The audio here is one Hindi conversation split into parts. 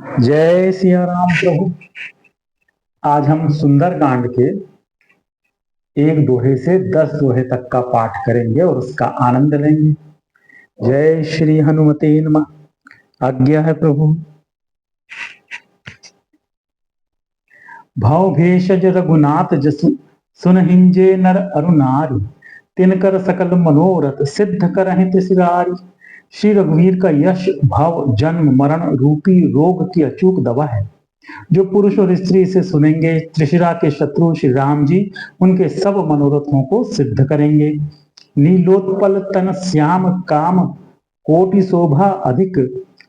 जय सिया राम प्रभु। आज हम सुंदर कांड के एक दोहे से 10 दोहे तक का पाठ करेंगे और उसका आनंद लेंगे। जय श्री हनुमते नमः। आज्ञा है प्रभु। भव भेषज रघुनाथ जसु सुनहिंजे नर अरुनारी तिनकर सकल मनोरथ सिद्ध करहि तिसरारी। श्री रघुवीर का यश भव जन्म मरण रूपी रोग की अचूक दवा है। जो पुरुष और स्त्री इसे सुनेंगे, त्रिशिरा के शत्रु श्री राम जी उनके सब मनोरथों को सिद्ध करेंगे। नीलोत्पल तन श्याम काम कोटि शोभा अधिक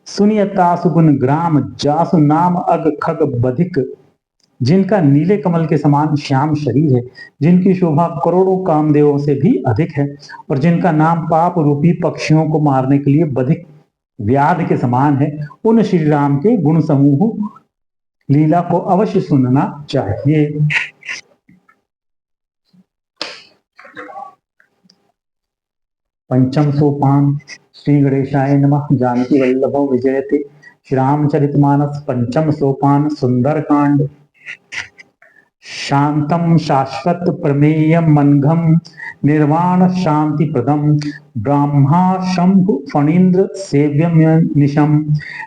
सुनियता सुगुन ग्राम जासु नाम अग खग बधिक। जिनका नीले कमल के समान श्याम शरीर है, जिनकी शोभा करोड़ों कामदेवों से भी अधिक है और जिनका नाम पाप रूपी पक्षियों को मारने के लिए बधिक व्याध के समान है, उन श्री राम के गुण समूह लीला को अवश्य सुनना चाहिए। पंचम सोपान। श्री गणेशाय नमः। जानकी वल्लभो विजयते। श्री रामचरितमानस पंचम सोपान सुंदर कांड। शांतम शाश्वत प्रमेय मनघम निर्वाण शांति प्रदम ब्रह्मा शंभु फणीन्द्र सेव्यम निशम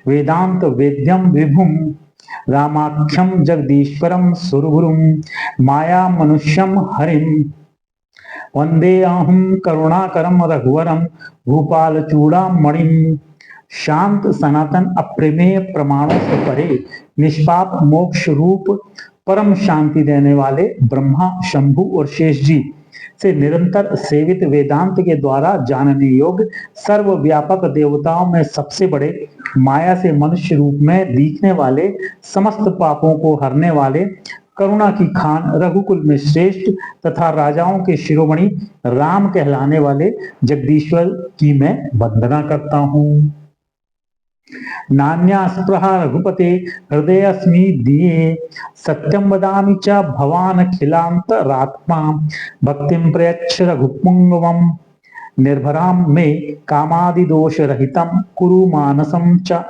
वेदांत वेद्यम विभुम रामाख्यम जगदीश्वरम सुरगुरुम माया मनुष्यम हरिम वंदे अहम करुणाकरम रघुवरम भूपाल चूड़ामणिम। शांत सनातन अप्रमेय प्रमाणों से परे निष्पाप मोक्ष रूप परम शांति देने वाले ब्रह्मा शंभु और शेष जी से निरंतर सेवित वेदांत के द्वारा जानने योग्य सर्वव्यापक देवताओं में सबसे बड़े माया से मनुष्य रूप में दिखने वाले समस्त पापों को हरने वाले करुणा की खान रघुकुल में श्रेष्ठ तथा राजाओं के शिरोमणि राम कहलाने वाले जगदीश्वर की मैं वंदना करता हूँ। नान्या स्पृहा रघुपते हृदयस्मि दिए सत्यम वदामि च भवान खिलांतरात्मा भक्तिम प्रयच्छ रघुपुंगवम निर्भराम में कामादि दोष रहितम कुरु मानसम च।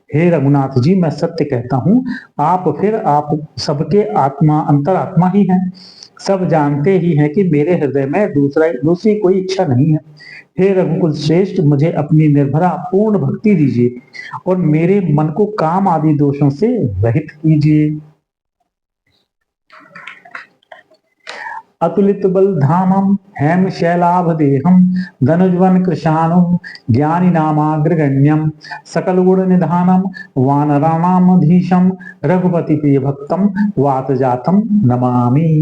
हे रघुनाथ जी, मैं सत्य कहता हूँ, आप सबके आत्मा अंतरात्मा ही हैं। सब जानते ही हैं कि मेरे हृदय में दूसरी कोई इच्छा नहीं है। हे रघुकुल श्रेष्ठ, मुझे अपनी निर्भरा पूर्ण भक्ति दीजिए और मेरे मन को काम आदि दोषों से रहित कीजिए। अतुलित बल धामम हेम शैलाभ देहम धनुजवन कृशानुम ज्ञानी नामाग्रगण्यम सकल गुण निधानम वानराणामधीशम रघुपति प्रिय भक्तम वात जातम नमामि।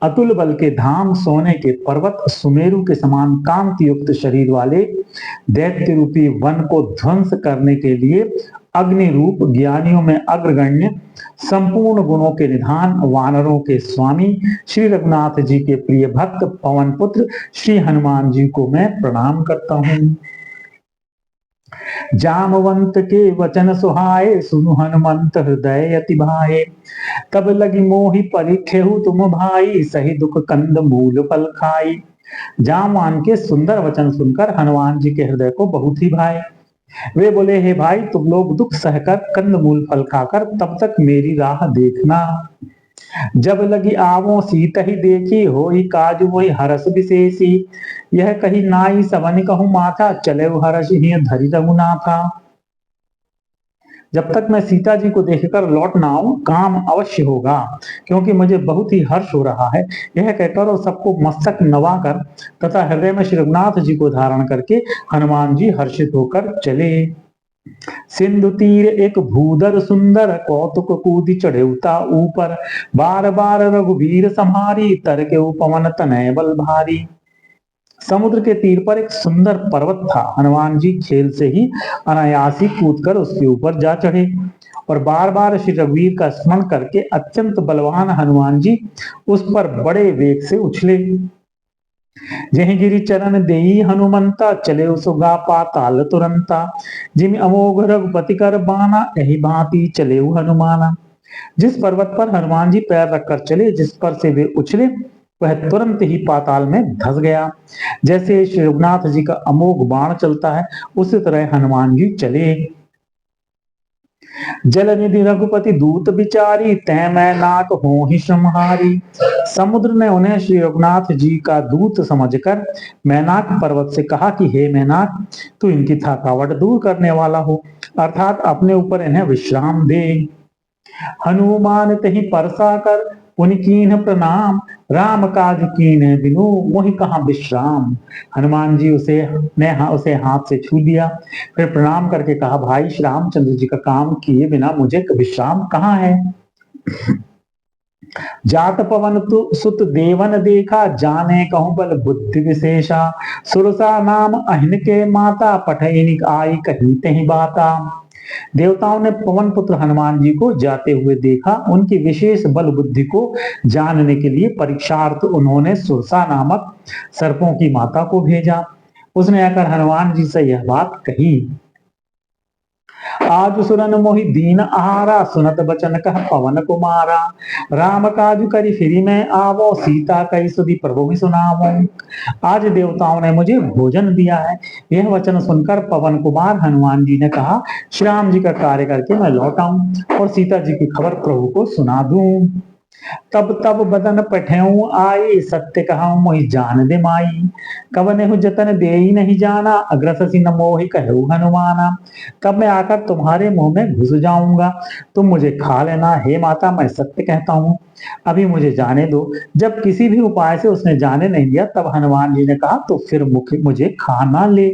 अतुल बल के धाम, सोने के पर्वत, सुमेरु के समान कांति युक्त शरीर वाले दैत्य रूपी वन को ध्वंस करने के लिए अग्नि रूप, ज्ञानियों में अग्रगण्य, संपूर्ण गुणों के निधान, वानरों के स्वामी श्री रघुनाथ जी के प्रिय भक्त पवन पुत्र श्री हनुमान जी को मैं प्रणाम करता हूँ। जामवंत के वचन सुहाए सुनु हनुमंत हृदय अति भाए तब लगी मोहि परिखेहु तुम भाई सही दुख कंद मूल फल खाई। जामवान के सुंदर वचन सुनकर हनुमान जी के हृदय को बहुत ही भाए। वे बोले, हे भाई, तुम लोग दुख सहकर कंद मूल फल खाकर तब तक मेरी राह देखना। जब लगी आवो सीत ही देखी होई काज मोहि हरस विशेषी यह कही नाई सबन कहूँ माथा चले हरस ही धरि रघुनाथा। जब तक मैं सीता जी को देखकर लौट ना आऊं काम अवश्य होगा, क्योंकि मुझे बहुत ही हर्ष हो रहा है। यह कहकर और सबको मस्तक नवाकर तथा हृदय में श्री रघुनाथ जी को धारण करके हनुमान जी हर्षित होकर चले। सिंधु तीर एक भूधर सुंदर कौतुक कूदी चढ़ेउता ऊपर बार बार रघुवीर संहारी तर के पवन तनय बल भारी। समुद्र के तीर पर एक सुंदर पर्वत था। हनुमान जी खेल से ही अनायासी कूदकर उसके ऊपर जा चढ़े और बार बार श्री रघुवीर का स्मरण करके अत्यंत बलवान हनुमान जी उस पर बड़े वेग से उछले। जही गिरि चरण देई हनुमंता चले सुगा पाताल तुरंता जिम अमोघ रघुपति कर बाना यही भांति चले हनुमाना। जिस पर्वत पर हनुमान जी पैर रखकर चले, जिस पर से वे उछले, वह तुरंत ही पाताल में धस गया। जैसे श्री रघुनाथ जी का अमोघ बाण चलता है, उसी तरह हनुमान जी चले। जल निधि रघुपति दूत बिचारी, तै मैं नाक हो ही श्रमहारी। समुद्र ने उन्हें श्री रघुनाथ जी का दूत समझकर मैनाक पर्वत से कहा कि हे मैनाक, तू इनकी थकावट दूर करने वाला हो, अर्थात अपने ऊपर इन्हें विश्राम दे। हनुमान तहि परसा कर पुनि कीन्ह प्रणाम, राम काज कीन्ह बिनु मोहि कहाँ विश्राम। हनुमान जी उसे हाथ से छू दिया, फिर प्रणाम करके कहा, भाई श्री रामचंद्र जी का काम किए बिना मुझे विश्राम कहाँ है। जात पवन सुत देवन देखा, जाने कहूं बल बुद्धि विशेषा। सुरसा नाम अहिन के माता, पठैनिक आई कही तही बाता। देवताओं ने पवन पुत्र हनुमान जी को जाते हुए देखा। उनकी विशेष बल बुद्धि को जानने के लिए परीक्षार्थ उन्होंने सुरसा नामक सर्पों की माता को भेजा। उसने आकर हनुमान जी से यह बात कही। आज सुरन मोहि दीन आहारा, सुनत बचन कह पवन कुमारा। राम काज करी फिरी मैं आवो, सीता कही सुधी प्रभु ही सुनावो। आज देवताओं ने मुझे भोजन दिया है। यह वचन सुनकर पवन कुमार हनुमान जी ने कहा, श्री राम जी का कार्य करके मैं लौट आऊं और सीता जी की खबर प्रभु को सुना दूं। तब तब बदन पठेऊ आई, सत्य कहूं मोहि जान दे माई। कवनेहु जतन दे ही नहीं जाना, अग्रससी न मोहि कहू हनुमाना। कब मैं आकर तुम्हारे मुंह में घुस जाऊंगा, तुम मुझे खा लेना। हे माता, मैं सत्य कहता हूँ, अभी मुझे जाने दो। जब किसी भी उपाय से उसने जाने नहीं दिया, तब हनुमान जी ने कहा, तो फिर मुझे खा ना ले।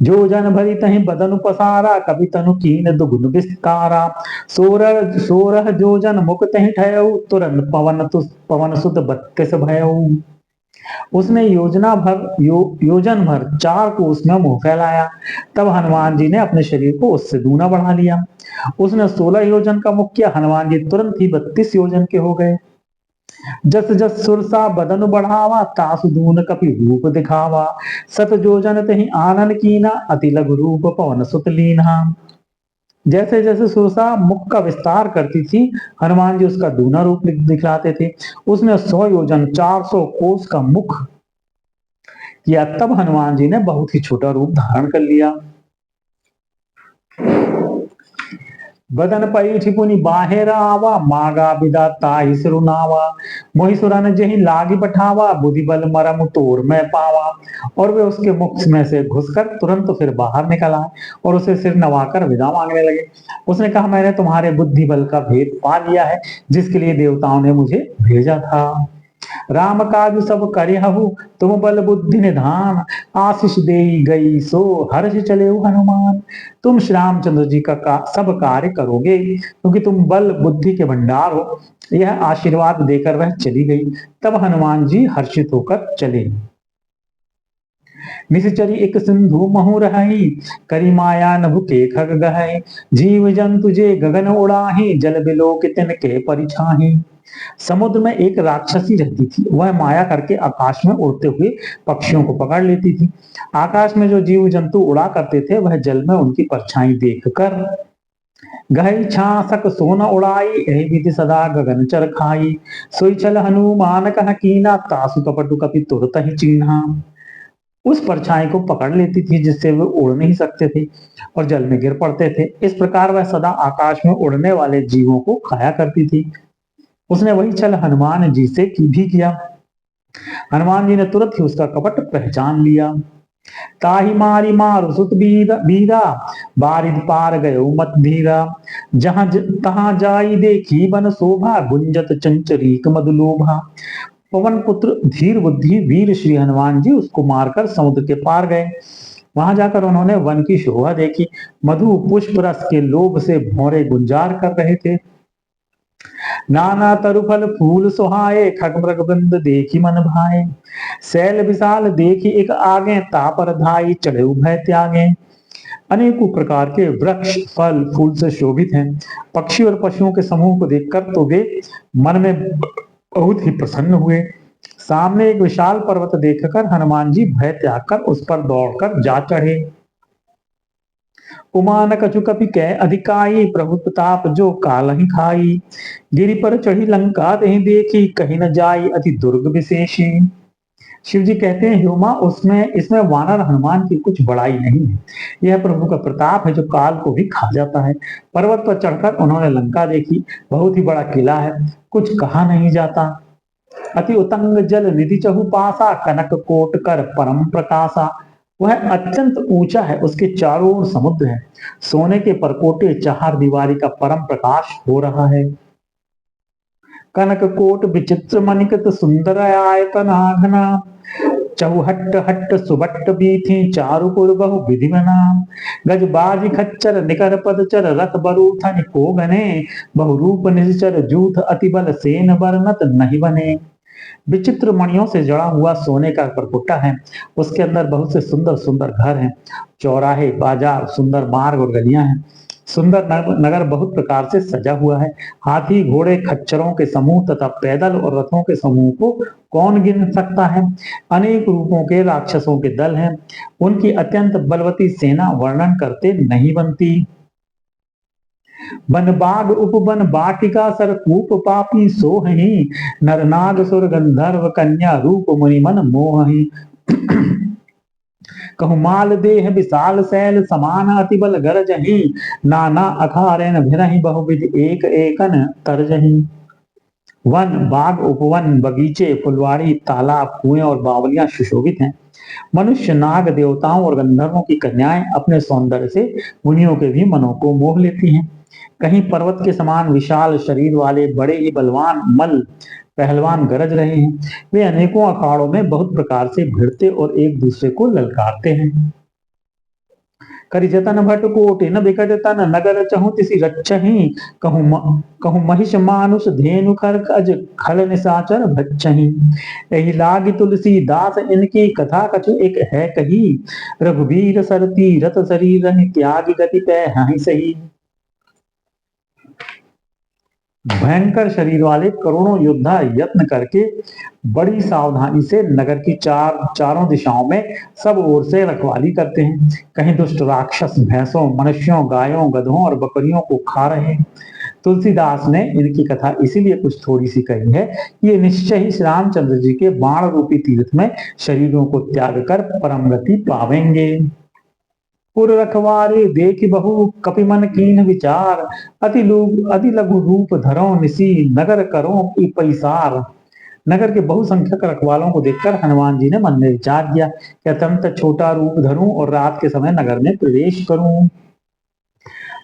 जो जन भरी तहि बदन पसारा, कभी तनु कीन दुगुन विस्तारा। सोरह सोरह जो जन मुख तहि ठयऊ, तुरंत पवन सुत 32 भयऊ। उसने योजन भर 4 कोस में मुंह फैलाया। तब हनुमान जी ने अपने शरीर को उससे दूना बढ़ा लिया। उसने 16 योजन का मुख किया। हनुमान जी तुरंत ही 32 योजन के हो गए। जस जस सुरसा बदन बढ़ावा, तासु दून कपि रूप दिखावा। सत जोजन तहि आनन कीना, अति लघु रूप पवन सुत लीन्हा। जैसे जैसे सुरसा मुख का विस्तार करती थी, हनुमान जी उसका दूना रूप दिखलाते थे। उसने 100 योजन 400 कोस का मुख किया। तब हनुमान जी ने बहुत ही छोटा रूप धारण कर लिया। बदन पैठ पुनि बाहेर आवा, मागा विदा ताहि सिरुनावा। मोहि सुरन जेहि लागी पठावा, बुद्धि बल मरम तोर मैं पावा। और वे उसके मुख में से घुसकर तुरंत फिर बाहर निकल आए और उसे सिर नवाकर विदा मांगने लगे। उसने कहा, मैंने तुम्हारे बुद्धि बल का भेद पा लिया है, जिसके लिए देवताओं ने मुझे भेजा था। राम काज सब करिहु, तुम बल बुद्धि निधान। आशीष दे गई सो हर्ष चले हनुमान। तुम श्री रामचंद्र जी का सब कार्य करोगे, क्योंकि तुम बल बुद्धि के भंडार हो। यह आशीर्वाद देकर वह चली गई। तब हनुमान जी हर्षित होकर चले। निश्चरी एक सिंधु महु रही, करी माया नभु के खग गहे। जीव जंतु जे गगन उड़ाही, जल बिलो के तिनके परिछाही। समुद्र में एक राक्षसी रहती थी। वह माया करके आकाश में उड़ते हुए पक्षियों को पकड़ लेती थी। आकाश में जो जीव जंतु उड़ा करते थे, वह जल में उनकी परछाई देखकर गहई छासक सोन उड़ाई, एहि विधि सदा गगन चर खाई। सोई चल हनुमान कह कीना, तासु कपटु कपि तुरत ही चीन्हा। उस परछाई को पकड़ लेती थी, जिससे वे उड़ नहीं सकते थे और जल में गिर पड़ते थे। इस प्रकार वह सदा आकाश में उड़ने वाले जीवों को खाया करती थी। उसने वही छल हनुमान जी से भी किया। हनुमान जी ने तुरंत ही उसका कपट पहचान लिया। ताही मारी मारु सुत बीरा, बारिद पार गयो मत धीरा। जहां तहां जाई देखी बन शोभा, गुंजत चंचरीक मधुलोभा। पवन पुत्र धीर बुद्धि वीर श्री हनुमान जी उसको मारकर समुद्र के पार गए। वहां जाकर उन्होंने वन की शोभा देखी। मधु पुष्प रस के लोभ से भौरे गुंजार कर रहे थे। नाना तरुफल फूल सुहाए, खग मृग बृंद देखी मन भाए। शैल विशाल देखी एक आगे, तापर धाई चढ़े भय त्यागे। अनेकों प्रकार के वृक्ष फल फूल से शोभित हैं। पक्षी और पशुओं के समूह को देखकर तो वे मन में बहुत ही प्रसन्न हुए। सामने एक विशाल पर्वत देखकर हनुमान जी भय त्याग कर उस पर दौड़कर जा चढ़े। उमान कछु कपि कै अधिकाई, प्रभु प्रताप जो काल ही खाई। गिरि पर चढ़ी लंका तहि देखी, कहीं न जाई अति दुर्ग विशेषी। शिव जी कहते हैं, ह्यूमा, उसमें इसमें वानर हनुमान की कुछ बड़ाई नहीं है। यह प्रभु का प्रताप है जो काल को भी खा जाता है। पर्वत पर चढ़कर उन्होंने लंका देखी। बहुत ही बड़ा किला है, कुछ कहा नहीं जाता। अति उतंग जल निधि चहुपासा, कनक कोट कर परम प्रकाशा। वह अत्यंत ऊंचा है, उसके चारों ओर समुद्र है। सोने के परकोटे चार दीवारी का परम प्रकाश हो रहा है। कनक कोट विचित्र मणिकृत सुंदर आयतन आघना, चौहट्ट हट्ट सुबट्ट बीथी चारुपुर बहु विधि बना। गज बाज खच्चर निकर पदचर रथ बरूथन को गने, बहुरूप निश्चर जूथ अति बल सेन बरनत नहीं बने। विचित्र मणियों से जड़ा हुआ सोने का परकुट्टा है, उसके अंदर बहुत से सुंदर सुंदर घर हैं, चौराहे, बाजार, सुंदर मार्ग और गलियां हैं। सुंदर नगर बहुत प्रकार से सजा हुआ है। हाथी, घोड़े, खच्चरों के समूह तथा पैदल और रथों के समूह को कौन गिन सकता है। अनेक रूपों के राक्षसों के दल हैं, उनकी अत्यंत बलवती सेना वर्णन करते नहीं बनती। वन बाग उपवन बाटिका सरकूप पापी सोहहि, नरनाग सुर गंधर्व कन्या रूप मुनि मन मोहहि। कहु माल देह विशाल शैल समान अति बल गरजहि, नाना अखारेन भिरहि बहुविध एक एकन तरजहि। वन, बाग, उपवन, बगीचे, फुलवाड़ी, तालाब, कुएं और बावलियां सुशोभित हैं। मनुष्य, नाग, देवताओं और गंधर्वों की कन्याएं अपने सौंदर्य से मुनियों के भी मनों को मोह लेती हैं। कहीं पर्वत के समान विशाल शरीर वाले बड़े ही बलवान मल पहलवान गरज रहे हैं। वे अनेकों अखाड़ों में बहुत प्रकार से भिड़ते और एक दूसरे को ललकारते हैं। करिजतन भट कोटि न बिकट तन, नगर चहु तिसि रक्षहि। कहु महिष मानुष धेनु खर अज खल निशाचर भक्षहि। एहि लागी तुलसी दास इनकी कथा कछु एक है कही, रघुवीर सरती रत शरीर त्याग गति पै हहि सही। भयंकर शरीर वाले करोड़ों योद्धा यत्न करके बड़ी सावधानी से नगर की चारों दिशाओं में सब ओर से रखवाली करते हैं। कहीं दुष्ट राक्षस भैंसों, मनुष्यों, गायों, गधों और बकरियों को खा रहे हैं। तुलसीदास ने इनकी कथा इसीलिए कुछ थोड़ी सी कही है कि ये निश्चय ही श्री रामचंद्र जी के बाण रूपी तीर्थ में शरीरों को त्याग कर परम गति पावेंगे। पुर रखवारे देख बहु कपि मन कीन विचार, अति लघु रूप धरो निसी नगर करो पैसार। नगर के बहुसंख्यक रखवालों को देखकर हनुमान जी ने मन में विचार किया कि अत्यंत छोटा रूप धरूं और रात के समय नगर में प्रवेश करूं।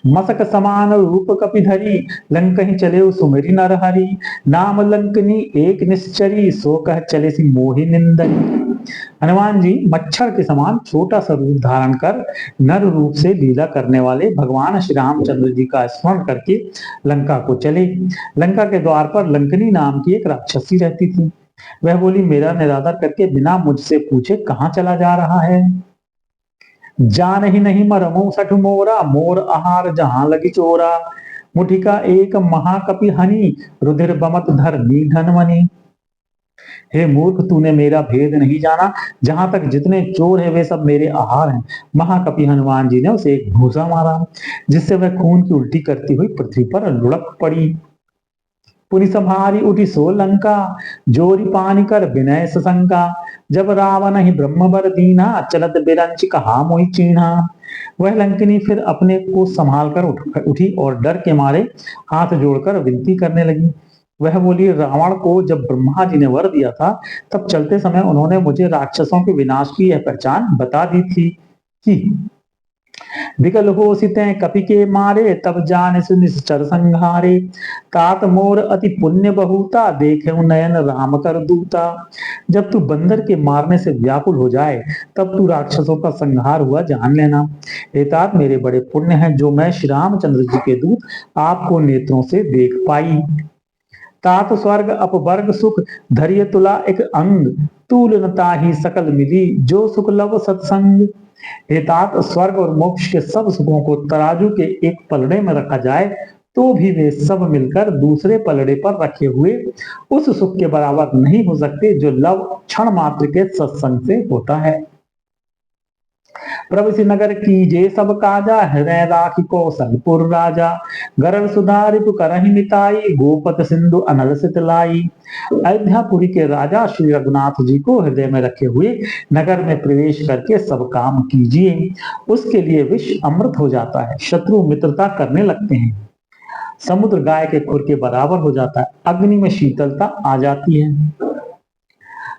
मसक समान रूप कपि धरी, लंकहि चले सुमिरि नरहरि। नाम लंकनी एक निश्चरी, सो कह चले सी मोहि निंदनी। हनुमान जी मच्छर के समान छोटा सा रूप धारण कर नर रूप से लीला करने वाले भगवान श्री रामचंद्र जी का स्मरण करके लंका को चले। लंका के द्वार पर लंकनी नाम की एक राक्षसी रहती थी। वह बोली, मेरा निरादर करके बिना मुझसे पूछे कहाँ चला जा रहा है। जान ही नहीं मरमो सठ मोरा, मोर आहार जहां लगी चोरा। मुठिका एक महाकपि हनि, रुधिर बमत धर नीधन मनी। हे मूर्ख, तूने मेरा भेद नहीं जाना। जहां तक जितने चोर है वे सब मेरे आहार हैं। महाकपि हनुमान जी ने उसे एक घूसा मारा, जिससे वह खून की उल्टी करती हुई पृथ्वी पर लुढ़क पड़ी। पुनि संहारी उठी सो लंका, जोरी पानी कर विनय सशंका। जब रावण ही ब्रह्म बर दीना, चलत बिरंच कहा मोहि चीन्हा। वह लंकिनी फिर अपने को संभाल कर उठी और डर के मारे हाथ जोड़कर विनती करने लगी। वह बोली, रावण को जब ब्रह्मा जी ने वर दिया था तब चलते समय उन्होंने मुझे राक्षसों के विनाश की यह पहचान बता दी थी कि विकल हो सिते कपि के मारे, तब जान सुनिश्चर संहारे। तात मोर अति पुण्य बहुता, देखे नयन राम कर दूता। जब तू बंदर के मारने से व्याकुल हो जाए तब तू राक्षसों का संहार हुआ जान लेना। हे तात, मेरे बड़े पुण्य हैं जो मैं श्री रामचंद्र जी के दूत आपको नेत्रों से देख पाई। तात स्वर्ग अपवर्ग सुख, धैर्य तुला एक अंग। तूल नता ही सकल मिली, जो सुख लव सत्संग। हे तात, स्वर्ग और मोक्ष के सब सुखों को तराजू के एक पलड़े में रखा जाए तो भी वे सब मिलकर दूसरे पलड़े पर रखे हुए उस सुख के बराबर नहीं हो सकते जो लव क्षण मात्र के सत्संग से होता है। प्रभु नगर कीजे सब काजा, हृदय राखी कौशलपुर राजा। गरल सुधारिपु करहि मिताई, गोपत सिंधु अनल सित लाई। अयोध्यापुरी के राजा श्री रघुनाथ जी को हृदय में रखे हुए नगर में प्रवेश करके सब काम कीजिए, उसके लिए विष अमृत हो जाता है, शत्रु मित्रता करने लगते हैं, समुद्र गाय के खुर के बराबर हो जाता है, अग्नि में शीतलता आ जाती है।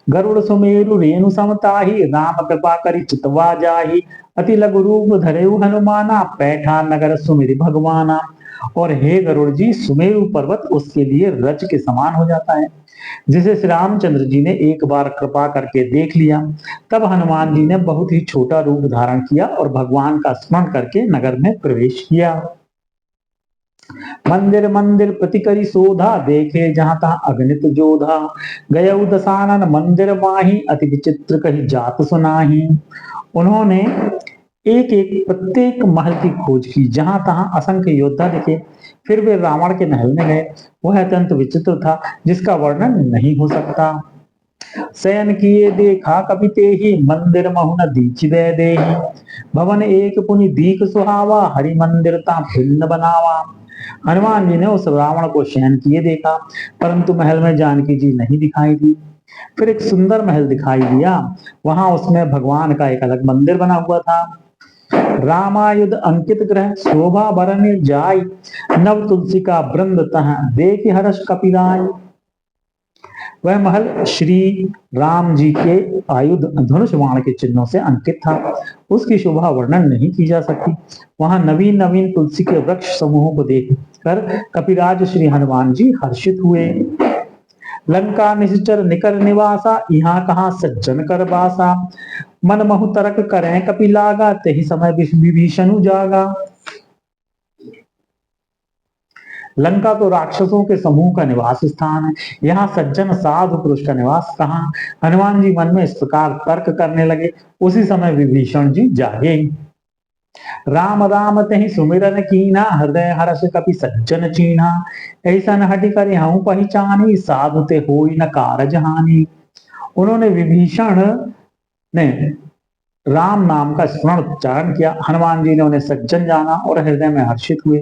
गरुड़ सुमेरु रेणु समताही, राम कृपा करी चितवा जाही। अति लघु रूप धरेउ हनुमाना, पैठा नगर सुमिरि भगवाना। और हे गरुड़ जी, सुमेरु पर्वत उसके लिए रज के समान हो जाता है, जिसे श्री रामचंद्र जी ने एक बार कृपा करके देख लिया। तब हनुमान जी ने बहुत ही छोटा रूप धारण किया और भगवान का स्मरण करके नगर में प्रवेश किया। मंदिर मंदिर प्रति करी शोधा, देखे जहां तहां अगणित जोधा। गयउ दसानन मंदिर माही, अति विचित्र कही जात सुनाही। उन्होंने एक एक प्रत्येक महल की खोज की, जहां तहां असंख्य योद्धा दिखे। फिर वे रावण के महल में गए, वह अत्यंत विचित्र था, जिसका वर्णन नहीं हो सकता। शयन किए देखा कपि तेहि, मंदिर महु न दीछि दे देहि। भवन एक पुनि दीख सुहावा, हरि मंदिर ता भिन्न बनावा। हनुमान जी ने उस रावण को शयन किए देखा, परंतु महल में जानकी जी नहीं दिखाई दी। फिर एक सुंदर महल दिखाई दिया, वहां उसमें भगवान का एक अलग मंदिर बना हुआ था। रामायुध अंकित ग्रह, शोभा बरन जाय। नव तुलसी का वृंद तह, देख हर्ष कपिराय। वह महल श्री राम जी के आयुध धनुष बाण के चिन्हों से अंकित था, उसकी शोभा वर्णन नहीं की जा सकती। वहां नवीन नवीन तुलसी के वृक्ष समूहों को देखकर कपिराज श्री हनुमान जी हर्षित हुए। लंका निश्चर निकर निवासा, यहाँ कहाँ सज्जन कर बासा। मन महु तरक करें कपि लागा, तेहि समय विभीषण जागा। लंका तो राक्षसों के समूह का निवास स्थान है, यहाँ सज्जन साधु पुरुष का निवास कहाँ। हनुमान जी मन में इस प्रकार तर्क करने लगे, उसी समय विभीषण जी जागे। राम राम तहि सुमिरन कीना, हृदय हर्ष कपि सज्जन चीन्हा। ऐसन हटि कर हूँ पहचानी, साधु ते होई न कारज हानि। उन्होंने विभीषण ने राम नाम का स्मरण उच्चारण किया। हनुमान जी ने उन्हें सज्जन जाना और हृदय में हर्षित हुए।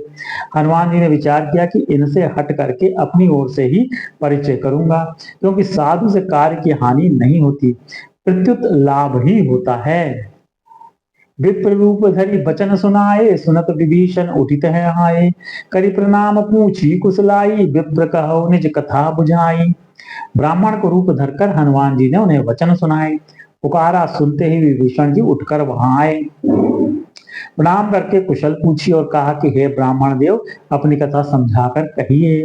हनुमान जी ने विचार किया कि इनसे हट करके अपनी ओर से ही परिचय करूंगा, क्योंकि साधु से कार्य की हानि नहीं होती, प्रत्युत लाभ ही होता है। विप्र रूप धरि बचन सुनाए, सुनत विभीषण उठित है आए। करि प्रणाम पूछी कुशलाई, विप्र कहो निज कथा बुझाई। ब्राह्मण को रूप धरकर हनुमान जी ने उन्हें वचन सुनाए। पुकारा सुनते ही विभीषण जी उठकर वहां आए, प्रणाम करके कुशल पूछी और कहा कि हे ब्राह्मण देव, अपनी कथा समझाकर कहिए।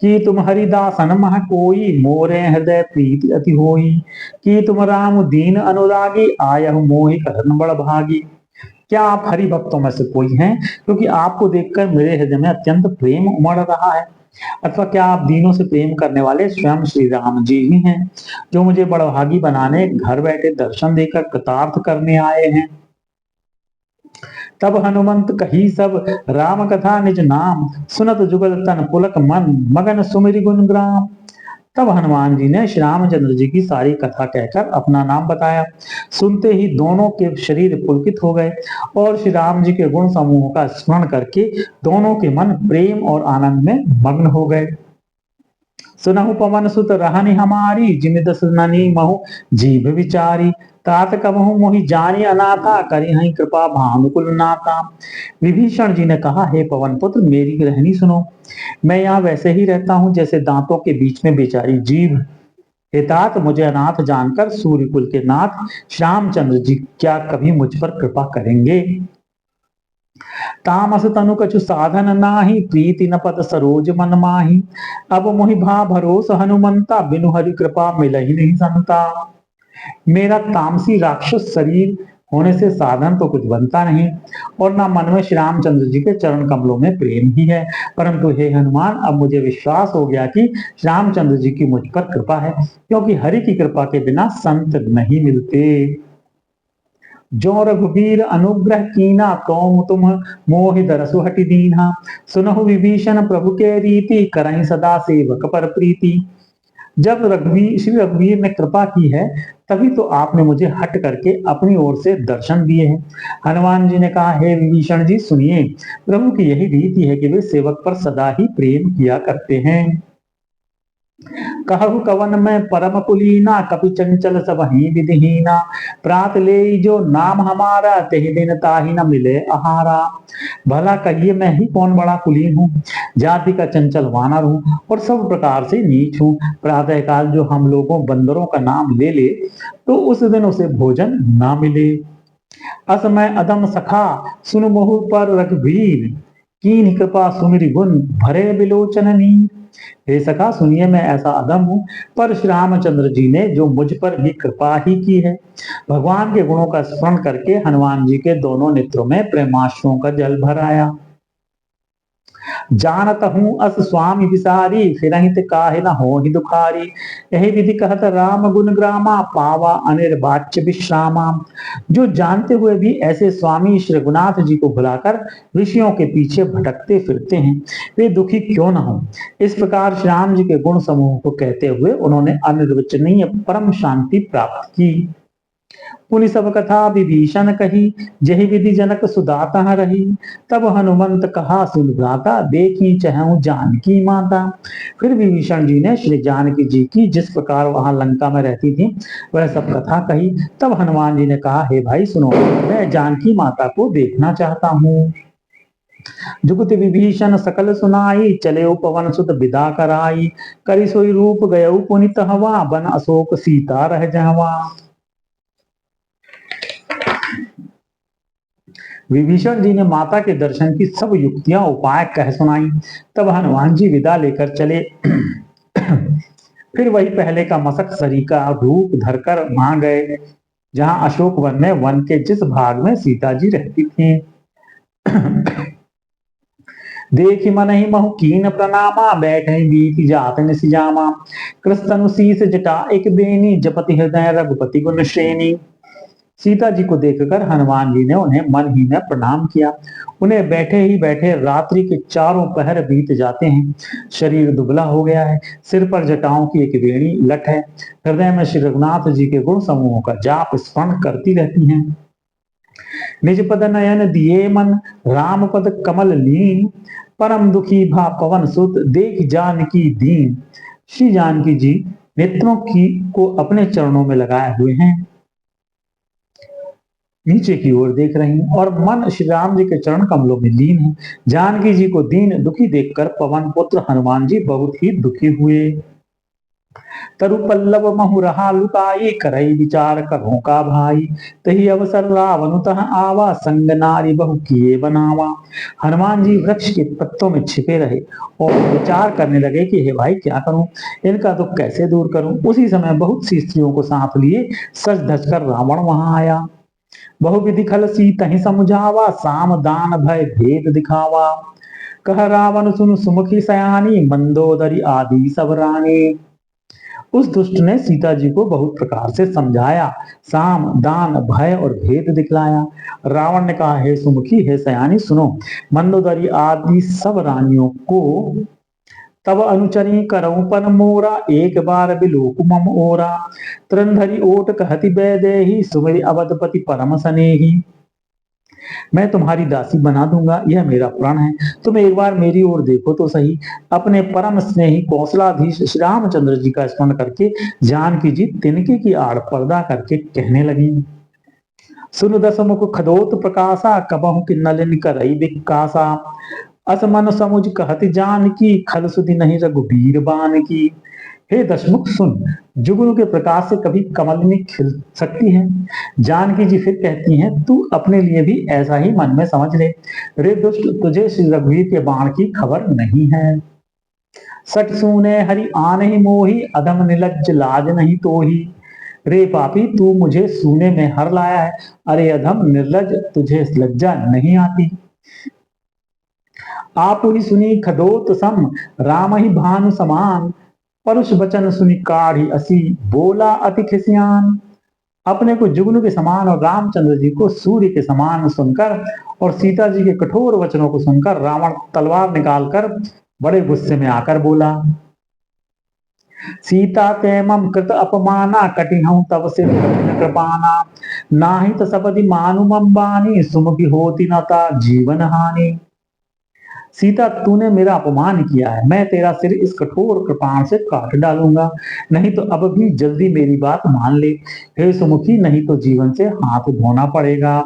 कि तुम हरिदासन मह कोई, मोरे हृदय प्रीति अति होई। कि तुम राम दीन अनुरागी, आयहु मोहि करन बड़ भागी। क्या आप हरि भक्तों में से कोई हैं, क्योंकि आपको देखकर मेरे हृदय में अत्यंत प्रेम उमड़ रहा है। अथवा क्या आप दीनों से प्रेम करने वाले स्वयं श्री राम जी ही हैं, जो मुझे बड़भागी बनाने घर बैठे दर्शन देकर कृतार्थ करने आए हैं। तब हनुमंत कही सब राम कथा निज नाम, सुनत जुगल तन पुलक मन, मगन सुमिरि गुण ग्राम। तब हनुमान जी ने श्री रामचंद्र जी की सारी कथा कहकर अपना नाम बताया। सुनते ही दोनों के शरीर पुलकित हो गए और श्री राम जी के गुण समूहों का स्मरण करके दोनों के मन प्रेम और आनंद में मग्न हो गए। सुनहु पवन सुत रहनि हमारी, जिमि दस ननि महु जीभ विचारी। तात कबहु मोहि जानी अनाथा, करि हई कृपा भानुकुल नाथा। विभीषण जी ने कहा, हे पवन पुत्र, मेरी रहनी सुनो। मैं यहाँ वैसे ही रहता हूँ जैसे दांतों के बीच में बेचारी जीभ। हे तात, मुझे अनाथ जानकर सूर्यकुल के नाथ श्यामचंद्र जी क्या कभी मुझ पर कृपा करेंगे? तामस तनु कछु साधन नाही, प्रीति न पद सरोज मन माही। अब मोहि भा भरोस हनुमंता, बिनु हरि कृपा मिलहि नहीं संता। मेरा तामसी राक्षस शरीर होने से साधन तो कुछ बनता नहीं, और ना मन में श्री रामचंद्र जी के चरण कमलों में प्रेम ही है। परंतु हे हनुमान, अब मुझे विश्वास हो गया कि श्री रामचंद्र जी की मुझ पर कृपा है, क्योंकि हरि की कृपा के बिना संत नहीं मिलते। जो रघुबीर अनुग्रह कीना, तो तुम मोहि दरसु हटि दीन्हा। सुनहु विभीषण प्रभु के रीति, करहि सदा सेवक पर प्रीति। जब श्री रघुवीर ने कृपा की है तभी तो आपने मुझे हट करके अपनी ओर से दर्शन दिए हैं। हनुमान जी ने कहा, हे विभीषण जी सुनिए, प्रभु की यही रीति है कि वे सेवक पर सदा ही प्रेम किया करते हैं। कहु कवन में परम कुलीना, कपि चंचल सब ही विधिहीना। प्रात ले जो नाम हमारा, तेहि दिन ताहि न मिले आहारा। भला कहिए मैं ही कौन बड़ा कुलीन हूँ, जाति का चंचल वानर हूँ और सब प्रकार से नीच हूँ। प्रातः काल जो हम लोगों बंदरों का नाम ले ले तो उस दिन उसे भोजन ना मिले। असमय अदम सखा सुन मोहु पर रघुवीर, कीन्ही कृपा सुमिरि गुण भरे बिलोचन नीर। हे सखा सुनिए, मैं ऐसा अदम हूँ, पर श्री रामचंद्र जी ने जो मुझ पर भी कृपा ही की है। भगवान के गुणों का स्मरण करके हनुमान जी के दोनों नेत्रों में प्रेमाश्रुओं का जल भर आया। जानत हूँ अस स्वामी विसारी, फिरहित काहे न होहि दुखारी। यही विधि कहत राम गुण ग्रामा, पावा अनिर्वाच्य विश्रामा। जो जानते हुए भी ऐसे स्वामी श्री रघुनाथ जी को भुलाकर ऋषियों के पीछे भटकते फिरते हैं, वे दुखी क्यों न हो। इस प्रकार श्री राम जी के गुण समूह को कहते हुए उन्होंने अनिर्वचनीय परम शांति प्राप्त की। पुनि सब कथा विभीषण कही, जहि विधि जनक सुदाता रही। तब हनुमंत कहा सुन भ्राता, देखी चहु जानकी माता। फिर विभीषण जी ने श्री जानकी जी की जिस प्रकार वहां लंका में रहती थी वह सब कथा कही। तब हनुमान जी ने कहा, हे भाई सुनो, मैं जानकी माता को देखना चाहता हूँ। जुगति विभीषण सकल सुनाई, चले पवन सुत विदा कराई। करि सोई रूप गयउ पुनित हवा, बन अशोक सीता रह जहवा। विभीषण जी ने माता के दर्शन की सब युक्तियां उपाय कह सुनाई। तब हनुमान जी विदा लेकर चले। फिर वही पहले का मसक सरीका रूप धरकर वहां गए जहां अशोक वन में वन के जिस भाग में सीता जी रहती थी। देखी मन ही महु कीन प्रणामा, बैठे बीती जात निसिजामा। कृस्तनु शीस जटा एक बेनी, जपति हृदय रघुपति गुण श्रेणी। सीता जी को देखकर हनुमान जी ने उन्हें मन ही में प्रणाम किया। उन्हें बैठे ही बैठे रात्रि के चारों पहर बीत जाते हैं। शरीर दुबला हो गया है, सिर पर जटाओं की एक बेड़ी लट है। हृदय में श्री रघुनाथ जी के गुण समूहों का जाप स्मरण करती रहती हैं। निज पद नयन दिए मन, राम पद कमल लीन। परम दुखी भा पवन सुत, देख जानकी दीन। श्री जानकी जी नेत्रों की को अपने चरणों में लगाए हुए हैं, नीचे की ओर देख रही और मन श्री राम जी के चरण कमलों में लीन है। जानकी जी को दीन दुखी देखकर पवन पुत्र हनुमान जी बहुत ही दुखी हुए। तरु पल्लव महु रहा लुकाई, करई विचार करो का भाई। तही अवसर रावण तह आवा, संग नारी बहु किए बनावा। हनुमान जी वृक्ष के पत्तों में छिपे रहे और विचार करने लगे कि हे भाई क्या करूं, इनका दुख कैसे दूर करूं। उसी समय बहुत सी स्त्रियों को साथ लिए सज धज कर रावण वहां आया। बहुविधि खल सीतहि समुझावा, साम दान भय भेद दिखावा। कह रावण सुन सुमुखी सयानी, मंदोदरी आदि सब रानी। उस दुष्ट ने सीता जी को बहुत प्रकार से समझाया, साम दान भय और भेद दिखलाया। रावण ने कहा, हे सुमुखी हे सयानी सुनो, मंदोदरी आदि सब रानियों को तब अनुचरी करऊं पन मोरा, एक बार बिलोक मम ओरा। त्रंधरी ओट कहति बैदेही, सुमिरि अवधपति परम सनेही। मैं तुम्हारी दासी बना दूंगा, यह मेरा प्रण है। तुम एक बार मेरी ओर देखो तो सही। अपने परम स्नेही कौशलाधीश श्री रामचंद्र जी का स्मरण करके जानकी जी तिनके की आड़ पर्दा करके कहने लगी, सुन दस मुख खदोत प्रकाशा, कबहु कि नलिन करई विकासा। असमन समुझ कहति जानकी, खल सुधि नहीं रघुबीर बान की। हे दशमुख सुन, जुगनू के प्रकाश से कभी कमलिनी खिल सकती है। जानकी जी फिर कहती हैं, तू अपने लिए भी ऐसा ही मन में समझ ले। रे दुष्ट, तुझे श्री रघुवीर के बाण की खबर नहीं है। सट सूने हरि आन ही मोही, अधम निलज्ज लाज नहीं तोही। रे पापी, तू मुझे सूने में हर लाया है। अरे अधम निर्लज, तुझे लज्जा नहीं आती। आप ही सुनी खदोत सम, राम ही भानु समान। परुष वचन सुनी काढ़ी असी, बोला अति खिसियान। अपने को जुगनू के समान और रामचंद्र जी को सूर्य के समान सुनकर और सीता जी के कठोर वचनों को सुनकर रावण तलवार निकालकर बड़े गुस्से में आकर बोला, सीता ते मम कृत अपमाना कटिहं तव से कठिन कृपाना नाहित सपदि मानु मम बानी सुमुखी होती नता जीवन हानि। सीता तूने मेरा अपमान किया है, मैं तेरा सिर इस कठोर कृपाण से काट डालूंगा, नहीं तो अब भी जल्दी मेरी बात मान ले। हे सुमुखी, नहीं तो जीवन से हाथ धोना पड़ेगा।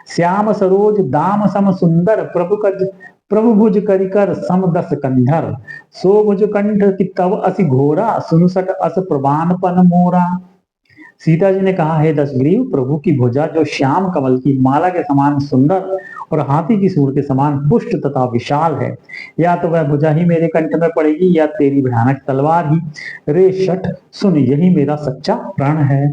श्याम सरोज दाम सम सुंदर प्रभु भुज करिकर सम दस कंधर सो भुज कंठ की तव असि घोरा सुनुसट अस प्रबान पन मोरा। सीता जी ने कहा, हे दशग्रीव, प्रभु की भुजा जो श्याम कमल की माला के समान सुंदर और हाथी की सूंड के समान पुष्ट तथा विशाल है, या तो वह भुजा ही मेरे कंठ में पड़ेगी या तेरी भयानक तलवार ही। रे शठ, सुन, यही मेरा सच्चा प्रण है।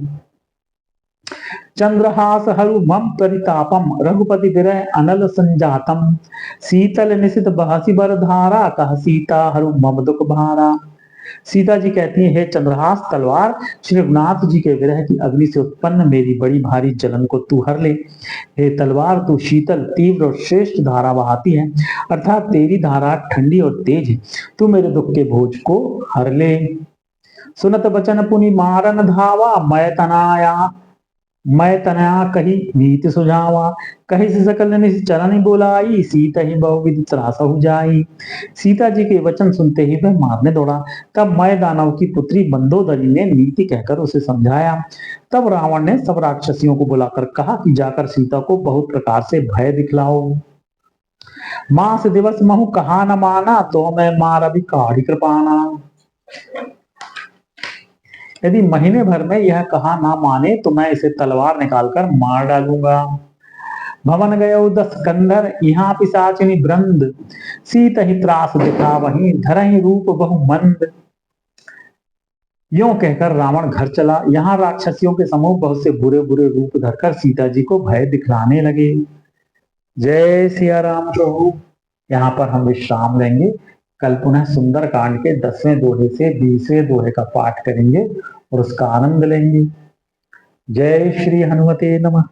चंद्रहास हरु मम परितापम रघुपति विरह अनल संजातम शीतल निशित बहसी बर धारा कह सीता हरु मम दुख भारा। सीता जी कहती है, हे चंद्रहास तलवार, श्री रघुनाथ जी के विरह की अग्नि से उत्पन्न मेरी बड़ी भारी जलन को तू हर ले। हे तलवार, तू शीतल तीव्र और श्रेष्ठ धारा बहाती है, अर्थात तेरी धारा ठंडी और तेज है, तू मेरे दुख के बोझ को हर ले। सुनत बचन पुनि मारन धावा मैं तनया कही नीति सुझावा कही से सकल चरण बोलाई सीता ही बहुविध त्रासहु जाई। सीता जी के वचन सुनते ही वह मारने दौड़ा। तब मैं दानव की पुत्री मंदोदरी ने नीति कहकर उसे समझाया। तब रावण ने सब राक्षसियों को बुलाकर कहा कि जाकर सीता को बहुत प्रकार से भय दिखलाओ। मास दिवस महु कहा न माना तो मैं मार अभी काढ़ी कृपाना। यदि महीने भर में यह कहा ना माने तो मैं इसे तलवार निकालकर मार डालूंगा। भवन गयो दस कंधर यहाँ पिशाचिनी ब्रंद सीत ही त्रास दिखा वही धरहि रूप बहु मंद। यूं कहकर रावण घर चला। यहाँ राक्षसियों के समूह बहुत से बुरे बुरे रूप धरकर सीता जी को भय दिखलाने लगे। जय सिया राम प्रभु। यहाँ पर हम विश्राम लेंगे। कल पुनः सुंदर कांड के 10वें दोहे से 20वें दोहे का पाठ करेंगे और उसका आनंद लेंगे। जय श्री हनुमते नमः।